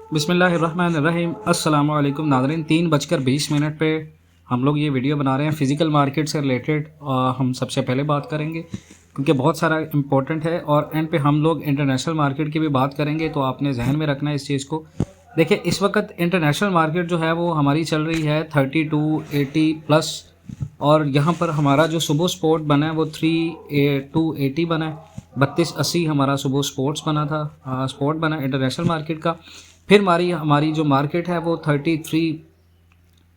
बिस्मिल्लाहिर्रहमानिर्रहीम। अस्सलाम वालेकुम नाज़रीन। 3:20 पे हम लोग ये वीडियो बना रहे हैं फ़िज़िकल मार्केट से रिलेटेड। हम सबसे पहले बात करेंगे क्योंकि बहुत सारा इम्पोर्टेंट है, और एंड पे हम लोग इंटरनेशनल मार्केट की भी बात करेंगे। तो आपने जहन में रखना है इस चीज़ को। देखिए, इस वक्त इंटरनेशनल मार्केट जो है वो हमारी चल रही है 3280 प्लस, और यहाँ पर हमारा जो सुबह स्पोर्ट बना है वो 3280 बना है। 3280 हमारा सुबह स्पोर्ट्स बना था, स्पोर्ट बना इंटरनेशनल मार्केट का। फिर हमारी जो मार्केट है वो 33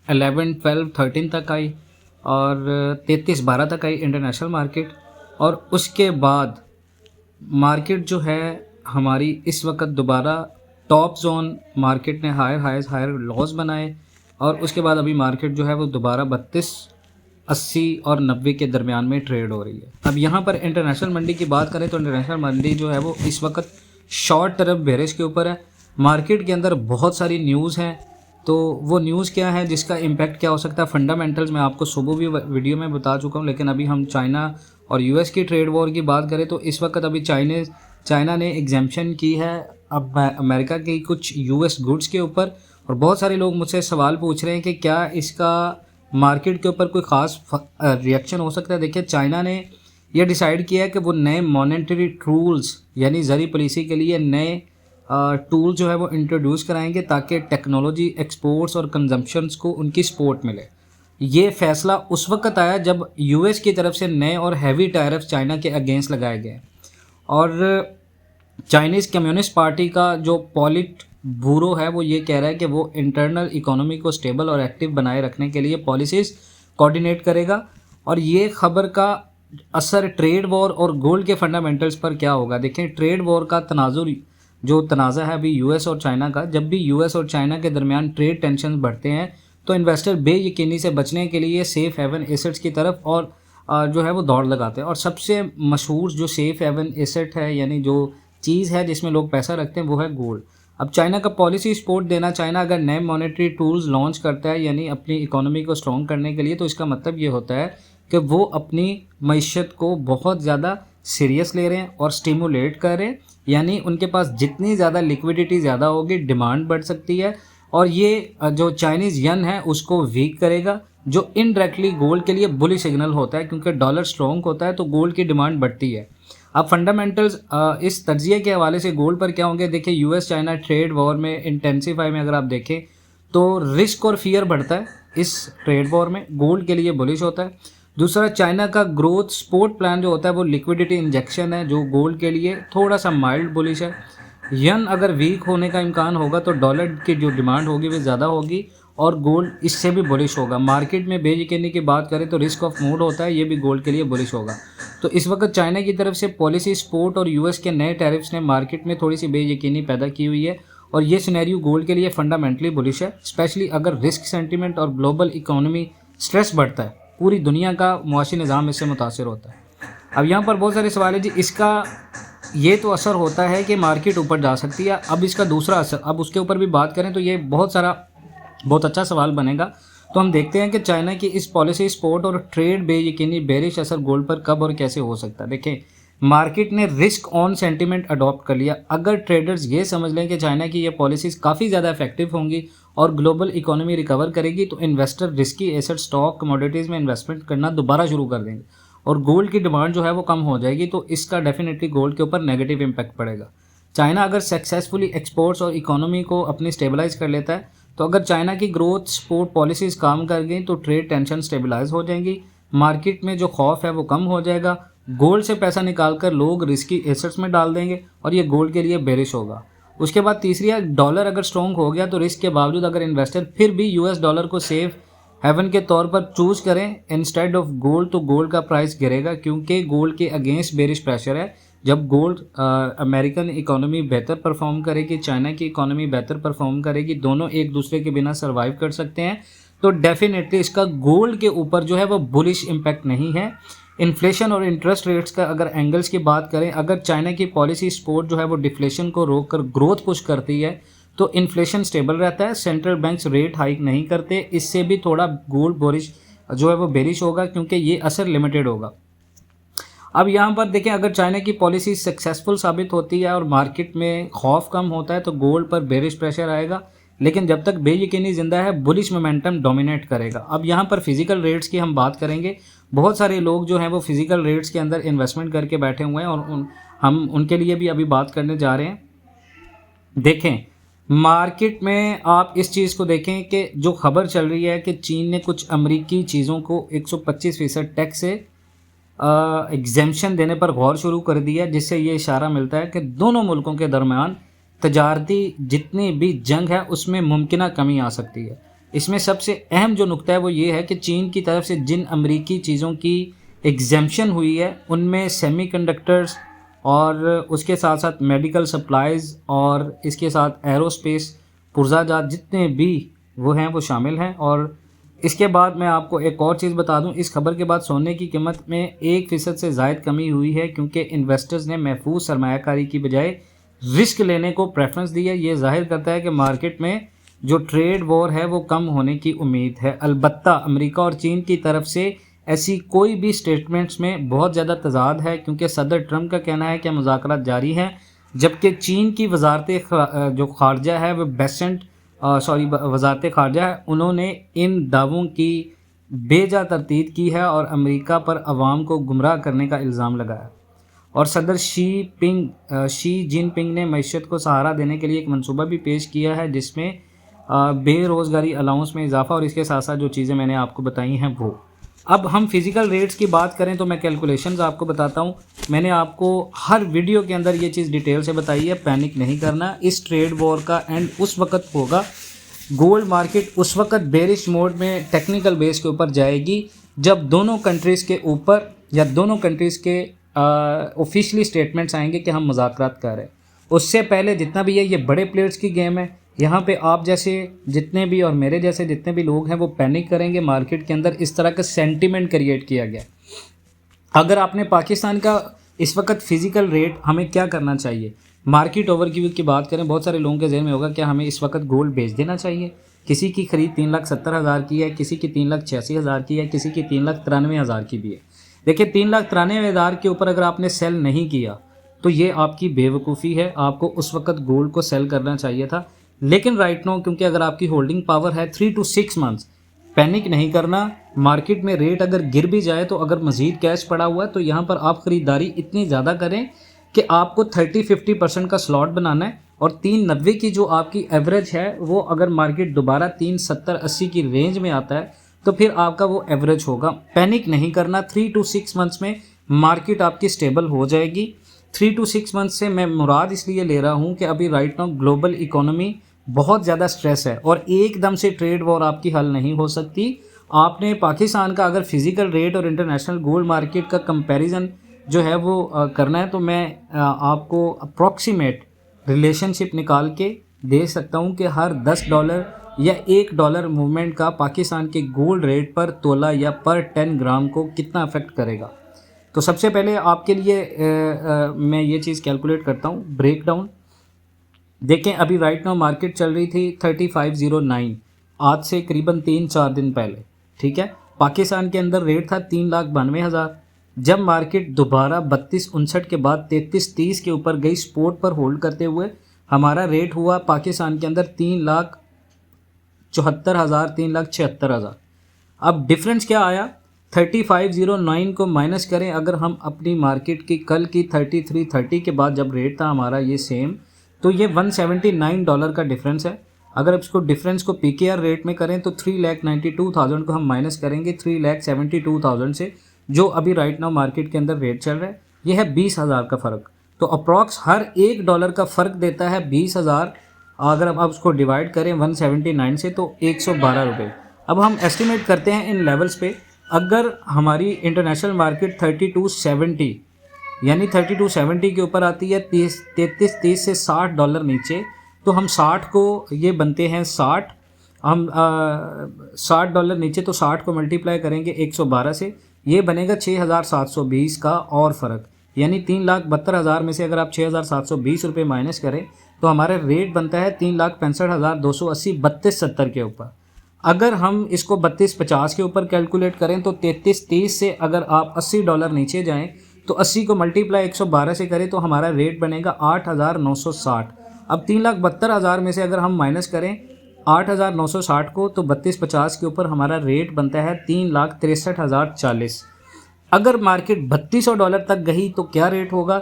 11 12 13 तक आई, और 33 12 तक आई इंटरनेशनल मार्केट। और उसके बाद मार्केट जो है हमारी इस वक्त दोबारा टॉप जोन मार्केट ने हायर हाइज हायर लॉस बनाए, और उसके बाद अभी मार्केट जो है वो दोबारा 3280 और 90 के दरमियान में ट्रेड हो रही है। अब यहाँ पर इंटरनेशनल मंडी की बात करें तो इंटरनेशनल मंडी जो है वो इस वक्त शॉर्ट तरफ बेरिश के ऊपर है। मार्केट के अंदर बहुत सारी न्यूज़ हैं, तो वो न्यूज़ क्या है, जिसका इम्पैक्ट क्या हो सकता है, फंडामेंटल्स मैं आपको सुबह भी वीडियो में बता चुका हूँ। लेकिन अभी हम चाइना और यूएस की ट्रेड वॉर की बात करें तो इस वक्त अभी चाइना ने एग्जेम्पशन की है अब अमेरिका की कुछ यूएस गुड्स के ऊपर। और बहुत सारे लोग मुझसे सवाल पूछ रहे हैं कि क्या इसका मार्केट के ऊपर कोई ख़ास रिएक्शन हो सकता है। देखिए, चाइना ने यह डिसाइड किया है कि वो नए मॉनेटरी टूल्स यानी ज़री पॉलिसी के लिए नए टूल जो है वो इंट्रोड्यूस कराएंगे, ताकि टेक्नोलॉजी एक्सपोर्ट्स और कंजम्पशंस को उनकी सपोर्ट मिले। ये फैसला उस वक्त आया जब यूएस की तरफ से नए और हैवी टैरिफ्स चाइना के अगेंस्ट लगाए गए, और चाइनीज़ कम्युनिस्ट पार्टी का जो पॉलिट ब्यूरो है वो ये कह रहा है कि वो इंटरनल इकोनॉमी को स्टेबल और एक्टिव बनाए रखने के लिए पॉलिसीज़ कोऑर्डिनेट करेगा। और ये खबर का असर ट्रेड वॉर और गोल्ड के फंडामेंटल्स पर क्या होगा। देखें, ट्रेड वॉर का तनाज़ा है अभी यूएस और चाइना का। जब भी यूएस और चाइना के दरमियान ट्रेड टेंशन बढ़ते हैं तो इन्वेस्टर बेयकीनी से बचने के लिए सेफ़ हेवन एसेट्स की तरफ और जो है वो दौड़ लगाते हैं। और सबसे मशहूर जो सेफ़ हेवन एसेट है, यानी जो चीज़ है जिसमें लोग पैसा रखते हैं, वो है गोल्ड। अब चाइना का पॉलिसी सपोर्ट देना, चाइना अगर नए मॉनेटरी टूल्स लॉन्च करता है यानी अपनी इकोनॉमी को स्ट्रॉन्ग करने के लिए, तो इसका मतलब ये होता है कि वो अपनी मईशत को बहुत ज़्यादा सीरियस ले रहे हैं और स्टिमुलेट कर रहे हैं। यानी उनके पास जितनी ज़्यादा लिक्विडिटी ज़्यादा होगी, डिमांड बढ़ सकती है, और ये जो चाइनीज़ यन है उसको वीक करेगा, जो इनडायरेक्टली गोल्ड के लिए बुली सिग्नल होता है, क्योंकि डॉलर स्ट्रॉन्ग होता है तो गोल्ड की डिमांड बढ़ती है। अब फंडामेंटल्स इस तज्जिए के हवाले से गोल्ड पर क्या होंगे। देखिए, यूएस चाइना ट्रेड वॉर में इंटेंसीफाई में अगर आप देखें तो रिस्क और फियर बढ़ता है इस ट्रेड वॉर में, गोल्ड के लिए बुलिश होता है। दूसरा, चाइना का ग्रोथ सपोर्ट प्लान जो होता है वो लिक्विडिटी इंजेक्शन है, जो गोल्ड के लिए थोड़ा सा माइल्ड बुलिश है। यन अगर वीक होने का इम्कान होगा तो डॉलर की जो डिमांड होगी वो ज़्यादा होगी, और गोल्ड इससे भी बुलिश होगा। मार्केट में बेयकीनी की बात करें तो रिस्क ऑफ मूड होता है, ये भी गोल्ड के लिए बुलिश होगा। तो इस वक्त चाइना की तरफ से पॉलिसी सपोर्ट और यूएस के नए टैरिफ्स ने मार्केट में थोड़ी सी बेयकीनी पैदा की हुई है, और ये सिनेरियो गोल्ड के लिए फंडामेंटली बुलिश है, स्पेशली अगर रिस्क सेंटीमेंट और ग्लोबल इकोनॉमी स्ट्रेस बढ़ता है। पूरी दुनिया का मुआशी निज़ाम इससे मुतासर होता है। अब यहाँ पर बहुत सारे सवाल है जी, इसका ये तो असर होता है कि मार्केट ऊपर जा सकती है। अब इसका दूसरा असर, अब उसके ऊपर भी बात करें तो ये बहुत अच्छा सवाल बनेगा। तो हम देखते हैं कि चाइना की इस पॉलिसी सपोर्ट और ट्रेड बेयकीनी बेरिश असर गोल्ड पर कब और कैसे हो सकता है। देखें, मार्केट ने रिस्क ऑन सेंटीमेंट अडॉप्ट कर लिया। अगर ट्रेडर्स ये समझ लें कि चाइना की ये पॉलिसीज़ काफ़ी ज़्यादा इफेक्टिव होंगी और ग्लोबल इकोनॉमी रिकवर करेगी, तो investor risky asset stock commodities में इन्वेस्टमेंट करना दोबारा शुरू कर देंगे, और गोल्ड की डिमांड जो है वो कम हो जाएगी। तो इसका डेफिनेटली गोल्ड के ऊपर नेगेटिव इम्पैक्ट पड़ेगा। चाइना अगर सक्सेसफुली एक्सपोर्ट्स और इकोनॉमी को अपनी स्टेबलाइज कर लेता है, तो अगर चाइना की ग्रोथ सपोर्ट पॉलिसीज़ काम कर गई तो ट्रेड टेंशन स्टेबलाइज हो जाएंगी, मार्केट में जो खौफ है वो कम हो जाएगा, गोल्ड से पैसा निकाल कर लोग रिस्की एसेट्स में डाल देंगे, और ये गोल्ड के लिए बेरिश होगा। उसके बाद तीसरी है, डॉलर अगर स्ट्रॉन्ग हो गया तो रिस्क के बावजूद अगर इन्वेस्टर फिर भी यूएस डॉलर को सेफ हेवन के तौर पर चूज़ करें इंस्टेड ऑफ गोल्ड, तो गोल्ड का प्राइस गिरेगा, क्योंकि गोल्ड के अगेंस्ट बेरिश प्रेशर है। जब गोल्ड अमेरिकन इकोनॉमी बेहतर परफॉर्म करेगी, चाइना की इकोनॉमी बेहतर परफॉर्म करेगी, दोनों एक दूसरे के बिना सर्वाइव कर सकते हैं, तो डेफिनेटली इसका गोल्ड के ऊपर जो है वो बुलिश इम्पैक्ट नहीं है। इन्फ्लेशन और इंटरेस्ट रेट्स का अगर एंगल्स की बात करें, अगर चाइना की पॉलिसी सपोर्ट जो है वो डिफ्लेशन को रोक कर ग्रोथ पुश करती है तो इन्फ्लेशन स्टेबल रहता है, सेंट्रल बैंक्स रेट हाइक नहीं करते, इससे भी थोड़ा गोल्ड बोरिश जो है वो बेरिश होगा, क्योंकि ये असर लिमिटेड होगा। अब यहाँ पर देखें, अगर चाइना की पॉलिसी सक्सेसफुल साबित होती है और मार्केट में खौफ कम होता है तो गोल्ड पर बेरिश प्रेशर आएगा, लेकिन जब तक बेयकीनी ज़िंदा है बुलिश मोमेंटम डोमिनेट करेगा। अब यहाँ पर फिजिकल रेट्स की हम बात करेंगे। बहुत सारे लोग जो हैं वो फिजिकल रेट्स के अंदर इन्वेस्टमेंट करके बैठे हुए हैं और हम उनके लिए भी अभी बात करने जा रहे हैं। देखें, मार्केट में आप इस चीज़ को देखें कि जो खबर चल रही है कि चीन ने कुछ अमेरिकी चीज़ों को 125% टैक्स से एग्जेम्पशन देने पर गौर शुरू कर दिया, जिससे ये इशारा मिलता है कि दोनों मुल्कों के दरमियान तजारती जितनी भी जंग है उसमें मुमकिन कमी आ सकती है। इसमें सबसे अहम जो नुक्ता है वो ये है कि चीन की तरफ से जिन अमेरिकी चीज़ों की एग्जेम्पशन हुई है उनमें सेमीकंडक्टर्स और उसके साथ साथ मेडिकल सप्लाइज़ और इसके साथ एरोस्पेस पुर्जाजात जितने भी वो हैं वो शामिल हैं। और इसके बाद मैं आपको एक और चीज़ बता दूं, इस खबर के बाद सोने की कीमत में 1% से ज़ायद कमी हुई है, क्योंकि इन्वेस्टर्स ने महफूज सरमायाकारी की बजाय रिस्क लेने को प्रेफरेंस दी है। ये जाहिर करता है कि मार्केट में जो ट्रेड वॉर है वो कम होने की उम्मीद है। अलबत्ता अमेरिका और चीन की तरफ से ऐसी कोई भी स्टेटमेंट्स में बहुत ज़्यादा तजाद है, क्योंकि सदर ट्रंप का कहना है कि मुज़ाकरात जारी हैं, जबकि चीन की वजारत जो खारजा है वो वजारत खारजा है, उन्होंने इन दावों की बेजा तरतीब की है और अमेरिका पर अवाम को गुमराह करने का इल्ज़ाम लगाया। और सदर शी जिनपिंग ने मईशत को सहारा देने के लिए एक मंसूबा भी पेश किया है, जिसमें बेरोज़गारी अलाउंस में इजाफा और इसके साथ साथ जो चीज़ें मैंने आपको बताई हैं वो। अब हम फिज़िकल रेट्स की बात करें तो मैं कैलकुलेशंस आपको बताता हूँ। मैंने आपको हर वीडियो के अंदर ये चीज़ डिटेल से बताई है, पैनिक नहीं करना। इस ट्रेड वॉर का एंड उस वक्त होगा, गोल्ड मार्केट उस वक्त बेरिश मोड में टेक्निकल बेस के ऊपर जाएगी जब दोनों कंट्रीज़ के ऊपर या दोनों कंट्रीज़ के ऑफिशियली स्टेटमेंट्स आएंगे कि हम मुज़ाकरात कर रहे हैं। उससे पहले जितना भी है ये बड़े प्लेयर्स की गेम है। यहाँ पे आप जैसे जितने भी और मेरे जैसे जितने भी लोग हैं वो पैनिक करेंगे। मार्केट के अंदर इस तरह का सेंटीमेंट क्रिएट किया गया। अगर आपने पाकिस्तान का इस वक्त फ़िज़िकल रेट, हमें क्या करना चाहिए, मार्केट ओवरव्यू की बात करें, बहुत सारे लोगों के जहन में होगा क्या हमें इस वक्त गोल्ड बेच देना चाहिए। किसी की ख़रीद 3,70,000 की है, किसी की 3,86,000 की है, किसी की 3,93,000 की भी है। देखिए 3,93,000 के ऊपर अगर आपने सेल नहीं किया तो ये आपकी बेवकूफ़ी है। आपको उस वक्त गोल्ड को सेल करना चाहिए था। लेकिन राइट नो, क्योंकि अगर आपकी होल्डिंग पावर है 3 to 6 मंथ्स, पैनिक नहीं करना। मार्केट में रेट अगर गिर भी जाए तो अगर मज़ीद कैश पड़ा हुआ है तो यहाँ पर आप ख़रीदारी इतनी ज़्यादा करें कि आपको 30-50% का स्लॉट बनाना है। और 390 की जो आपकी एवरेज है वो अगर मार्केट दोबारा 370-80 की रेंज में आता है तो फिर आपका वो एवरेज होगा। पैनिक नहीं करना। 3 to 6 मंथ्स में मार्केट आपकी स्टेबल हो जाएगी। 3 to 6 मंथ्स से मैं मुराद इसलिए ले रहा हूँ कि अभी राइट नाउ ग्लोबल इकोनॉमी बहुत ज़्यादा स्ट्रेस है और एकदम से ट्रेड वॉर आपकी हल नहीं हो सकती। आपने पाकिस्तान का अगर फिज़िकल रेट और इंटरनेशनल गोल्ड मार्केट का कंपैरिजन जो है वो करना है तो मैं आपको अप्रॉक्सीमेट रिलेशनशिप निकाल के दे सकता हूँ कि हर $10 या $1 मूवमेंट का पाकिस्तान के गोल्ड रेट पर तोला या पर 10 ग्राम को कितना अफेक्ट करेगा। तो सबसे पहले आपके लिए मैं ये चीज़ कैलकुलेट करता हूँ, ब्रेक डाउन। देखें अभी राइट नाउ मार्केट चल रही थी 3509 आज से करीबन 3-4 दिन पहले, ठीक है। पाकिस्तान के अंदर रेट था 3,92,000। जब मार्केट दोबारा 3259 के बाद 3330 के ऊपर गई, स्पोर्ट पर होल्ड करते हुए हमारा रेट हुआ पाकिस्तान के अंदर 3,74,000 3,76,000। अब डिफरेंस क्या आया, 3509 को माइनस करें अगर हम अपनी मार्केट की कल की 3330 के बाद जब रेट था हमारा ये सेम, तो ये $179 का डिफरेंस है। अगर इसको डिफरेंस को PKR रेट में करें तो 3,92,000 को हम माइनस करेंगे 3,72,000 से, जो अभी राइट नाउ मार्केट के अंदर रेट चल रहा है। ये है 20,000 का फ़र्क। तो अप्रॉक्स हर $1 का फ़र्क देता है 20,000। अगर अब आप उसको डिवाइड करें 179 से तो 112 रुपये। अब हम एस्टिमेट करते हैं इन लेवल्स पे, अगर हमारी इंटरनेशनल मार्केट 3270 यानी 3270 के ऊपर आती है 33 से $60 नीचे, तो हम 60 को ये बनते हैं 60, हम $60 नीचे तो 60 को मल्टीप्लाई करेंगे 112 से, ये बनेगा 6,720 का और फ़र्क। यानी 3,72,000 में से अगर आप 6,720 रुपये माइनस करें तो हमारा रेट बनता है 3,65,280 3270 के ऊपर। अगर हम इसको 3250 के ऊपर कैलकुलेट करें तो 3330 से अगर आप $80 नीचे जाएं तो 80 को मल्टीप्लाई 112 से करें तो हमारा रेट बनेगा 8,960। अब 3,72,000 में से अगर हम माइनस करें 8,960 को तो 3250 के ऊपर हमारा रेट बनता है 3,63,040। अगर मार्केट $3200 तक गई तो क्या रेट होगा?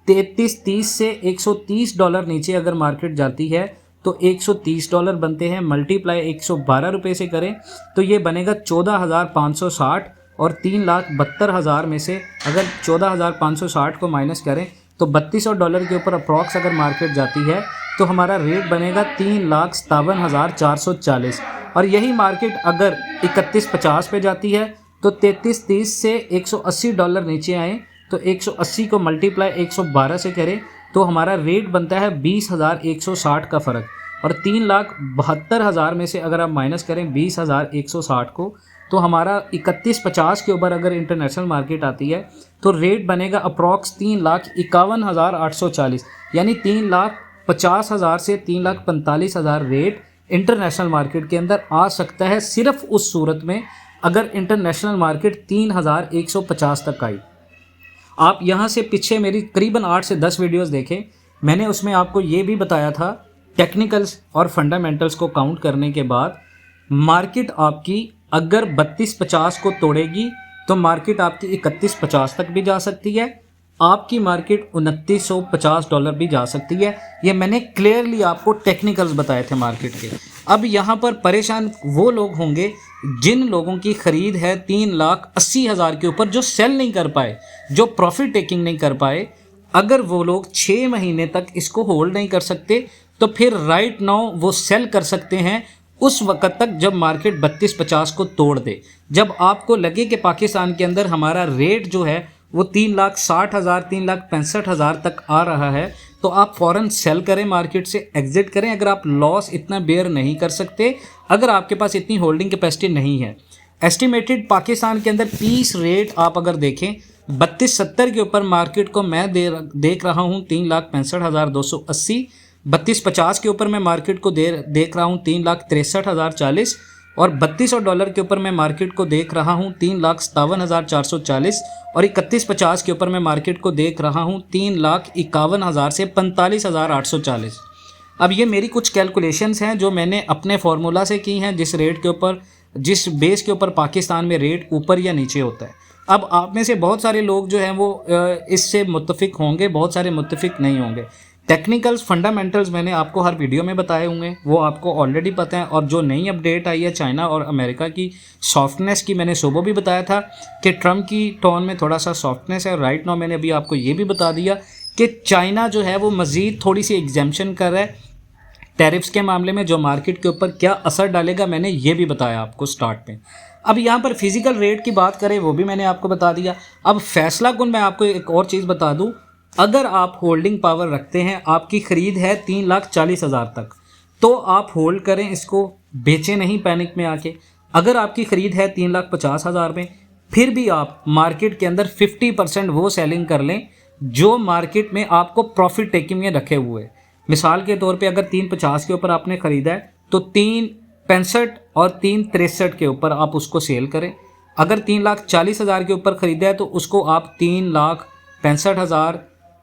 3330 से $130 नीचे अगर मार्केट जाती है तो $130 बनते हैं, मल्टीप्लाई 112 रुपये से करें तो ये बनेगा 14,560। और 3,72,000 में से अगर 14,560 को माइनस करें तो $3200 के ऊपर अप्रॉक्स अगर मार्केट जाती है तो हमारा रेट बनेगा 3,57,440। और यही मार्केट अगर 3150 पे जाती है तो 3330 से $180 नीचे आए तो 180 को मल्टीप्लाई 112 से करें तो हमारा रेट बनता है 20,160 का फ़र्क। और 3,72,000 में से अगर आप माइनस करें 20,160 को तो हमारा 3150 के ऊपर अगर इंटरनेशनल मार्केट आती है तो रेट बनेगा अप्रॉक्स 3,51,840। यानी 3,50,000 से 3,45,000 रेट इंटरनेशनल मार्केट के अंदर आ सकता है, सिर्फ उस सूरत में अगर इंटरनेशनल मार्केट 3,150 तक आई। आप यहाँ से पीछे मेरी करीबन 8 से 10 वीडियोस देखें, मैंने उसमें आपको ये भी बताया था टेक्निकल्स और फंडामेंटल्स को काउंट करने के बाद मार्केट आपकी अगर 3250 को तोड़ेगी तो मार्केट आपकी 3150 तक भी जा सकती है, आपकी मार्केट $2950 भी जा सकती है। ये मैंने क्लियरली आपको टेक्निकल्स बताए थे मार्केट के। अब यहाँ पर परेशान वो लोग होंगे जिन लोगों की ख़रीद है 3,80,000 के ऊपर, जो सेल नहीं कर पाए, जो प्रॉफिट टेकिंग नहीं कर पाए। अगर वो लोग 6 महीने तक इसको होल्ड नहीं कर सकते तो फिर राइट नाउ वो सेल कर सकते हैं उस वक़्त तक जब मार्केट 3250 को तोड़ दे। जब आपको लगे कि पाकिस्तान के अंदर हमारा रेट जो है वो 3,60,000 3,65,000 तक आ रहा है तो आप फ़ौरन सेल करें, मार्केट से एग्ज़िट करें। अगर आप लॉस इतना बेयर नहीं कर सकते, अगर आपके पास इतनी होल्डिंग कैपेसिटी नहीं है। एस्टिमेटेड पाकिस्तान के अंदर पीस रेट आप अगर देखें 3270 के ऊपर मार्केट को मैं देख रहा हूँ 3,65,280। 3250 के ऊपर मैं मार्केट को देख रहा हूँ 3,63,040। और $3200 के ऊपर मैं मार्केट को देख रहा हूँ 3,57,440। और 3150 के ऊपर मैं मार्केट को देख रहा हूँ 3,51,000 से 45,840। अब ये मेरी कुछ कैलकुलेशंस हैं जो मैंने अपने फार्मूला से की हैं, जिस रेट के ऊपर, जिस बेस के ऊपर पाकिस्तान में रेट ऊपर या नीचे होता है। अब आप में से बहुत सारे लोग जो हैं वो इससे मुत्तफिक होंगे, बहुत सारे मुत्तफिक नहीं होंगे। टेक्निकल्स फंडामेंटल्स मैंने आपको हर वीडियो में बताए होंगे, वो आपको ऑलरेडी पता है। और जो नई अपडेट आई है चाइना और अमेरिका की सॉफ्टनेस की, मैंने सुबह भी बताया था कि ट्रम्प की टोन में थोड़ा सा सॉफ्टनेस है। राइट नाउ मैंने अभी आपको ये भी बता दिया कि चाइना जो है वो मज़ीद थोड़ी सी एग्जेम्पशन कर रहा है टैरिफ्स के मामले में, जो मार्केट के ऊपर क्या असर डालेगा मैंने ये भी बताया आपको स्टार्ट में। अब यहाँ पर फिजिकल रेट की बात करें वो भी मैंने आपको बता दिया। अब फैसला कुन मैं आपको एक और चीज़ बता दूँ, अगर आप होल्डिंग पावर रखते हैं, आपकी ख़रीद है 3,40,000 तक, तो आप होल्ड करें इसको, बेचें नहीं पैनिक में आके। अगर आपकी ख़रीद है 3,50,000 में, फिर भी आप मार्केट के अंदर 50% वो सेलिंग कर लें जो मार्केट में आपको प्रॉफिट टेकिंग में रखे हुए। मिसाल के तौर पे अगर 350 के ऊपर आपने ख़रीदा है तो 365 और 363 के ऊपर आप उसको सेल करें। अगर 3,40,000 के ऊपर ख़रीदा है तो उसको आप 3,65,000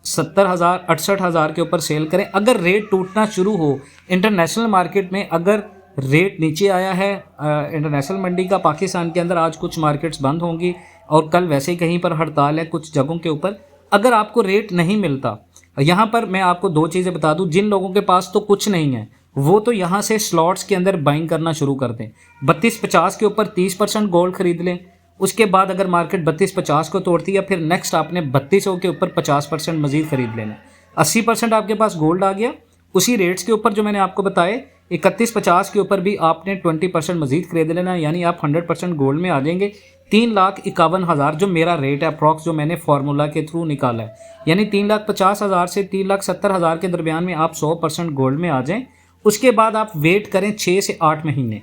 70,000 68,000 के ऊपर सेल करें। अगर रेट टूटना शुरू हो इंटरनेशनल मार्केट में, अगर रेट नीचे आया है इंटरनेशनल मंडी का, पाकिस्तान के अंदर आज कुछ मार्केट्स बंद होंगी और कल वैसे ही कहीं पर हड़ताल है कुछ जगहों के ऊपर, अगर आपको रेट नहीं मिलता, यहाँ पर मैं आपको दो चीज़ें बता दूँ। जिन लोगों के पास तो कुछ नहीं है वो तो यहाँ से स्लॉट्स के अंदर बाइंग करना शुरू कर दें। 3250 के ऊपर 30% गोल्ड खरीद लें। उसके बाद अगर मार्केट 3250 को तोड़ती है, फिर नेक्स्ट आपने 3200 के ऊपर 50% मजीद खरीद लेना। 80% आपके पास गोल्ड आ गया। उसी रेट्स के ऊपर जो मैंने आपको बताए 3150 के ऊपर भी आपने 20% मजीद खरीद लेना, यानी आप 100% गोल्ड में आ जाएंगे। 3,51,000 जो मेरा रेट है अप्रॉक्स, जो मैंने फार्मूला के थ्रू निकाला है, यानी 3,50,000 से 3,70,000 के दरमियान में आप 100% गोल्ड में आ जाएं। उसके बाद आप वेट करें 6 से 8 महीने,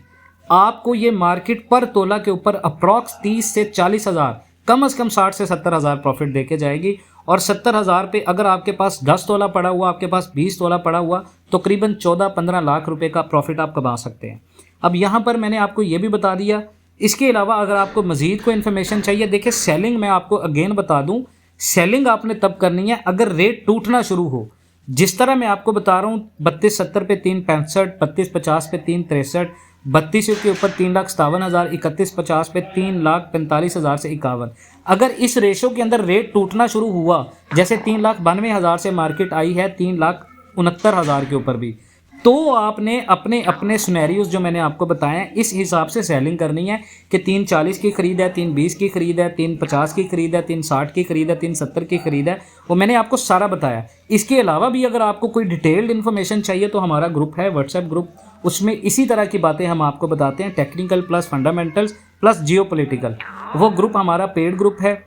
आपको ये मार्केट पर तोला के ऊपर अप्रॉक्स 30 से 40,000, कम से कम 60 से 70,000 प्रॉफिट देके जाएगी। और 70,000 पे अगर आपके पास 10 तोला पड़ा हुआ, आपके पास 20 तोला पड़ा हुआ, तो करीबन 14-15 लाख रुपए का प्रॉफिट आप कमा सकते हैं। अब यहाँ पर मैंने आपको ये भी बता दिया। इसके अलावा अगर आपको मज़ीद कोई इन्फॉर्मेशन चाहिए, देखिए सेलिंग मैं आपको अगेन बता दूँ, सेलिंग आपने तब करनी है अगर रेट टूटना शुरू हो। जिस तरह मैं आपको बता रहा हूँ 3270 पे 365, 3250 पे 363, 32 के ऊपर 3,57,000, 3150 पे 3,45,000 से 51। अगर इस रेशो के अंदर रेट टूटना शुरू हुआ, जैसे 3,92,000 से मार्केट आई है 3,69,000 के ऊपर भी, तो आपने अपने अपने सिनेरियोज जो मैंने आपको बताए हैं इस हिसाब से सेलिंग करनी है कि 340 की खरीद है, 320 की खरीद है, 350 की खरीद है, 360 की खरीद है, 370 की खरीद है, वो मैंने आपको सारा बताया। इसके अलावा भी अगर आपको कोई डिटेल्ड इन्फॉर्मेशन चाहिए तो हमारा ग्रुप है, व्हाट्सएप ग्रुप, उसमें इसी तरह की बातें हम आपको बताते हैं, technical plus fundamentals plus geopolitical. वो ग्रुप हमारा पेड ग्रुप है,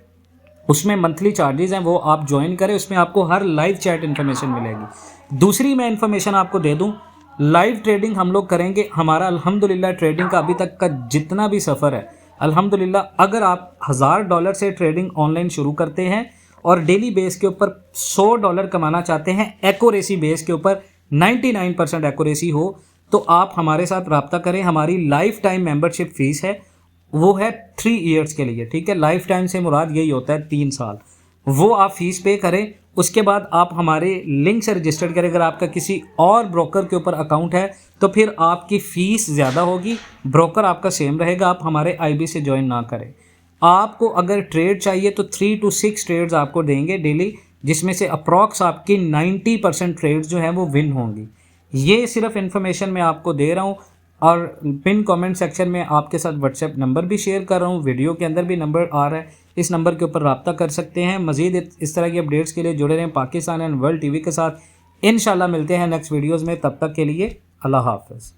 उसमें मंथली चार्जेस हैं, वो आप ज्वाइन करें, उसमें आपको हर लाइव चैट इन्फॉर्मेशन मिलेगी। दूसरी मैं इन्फॉर्मेशन आपको दे दूं, लाइव ट्रेडिंग हम लोग करेंगे। हमारा अल्हम्दुलिल्लाह ट्रेडिंग का अभी तक का जितना भी सफ़र है, अल्हम्दुलिल्लाह अगर आप $1000 से ट्रेडिंग ऑनलाइन शुरू करते हैं और डेली बेस के ऊपर $100 कमाना चाहते हैं, एक्यूरेसी बेस के ऊपर 99% एक्यूरेसी हो, तो आप हमारे साथ रब्ता करें। हमारी लाइफ टाइम मेंबरशिप फ़ीस है, वो है 3 ईयर्स के लिए, ठीक है। लाइफ टाइम से मुराद यही होता है 3 साल। वो आप फीस पे करें, उसके बाद आप हमारे लिंक से रजिस्टर करें। अगर आपका किसी और ब्रोकर के ऊपर अकाउंट है तो फिर आपकी फ़ीस ज़्यादा होगी, ब्रोकर आपका सेम रहेगा। आप हमारे आईबी से ज्वाइन ना करें। आपको अगर ट्रेड चाहिए तो 3 to 6 ट्रेड्स आपको देंगे डेली, जिसमें से अप्रॉक्स आपकी 90% ट्रेड्स जो हैं वो विन होंगी। ये सिर्फ इन्फॉर्मेशन मैं आपको दे रहा हूँ और पिन कमेंट सेक्शन में आपके साथ व्हाट्सएप नंबर भी शेयर कर रहा हूँ, वीडियो के अंदर भी नंबर आ रहा है, इस नंबर के ऊपर रब्ता कर सकते हैं। मज़ीद इस तरह की अपडेट्स के लिए जुड़े रहें पाकिस्तान एंड वर्ल्ड टीवी के साथ। इंशाल्लाह मिलते हैं नेक्स्ट वीडियोज़ में, तब तक के लिए अल्लाह हाफ़िज़।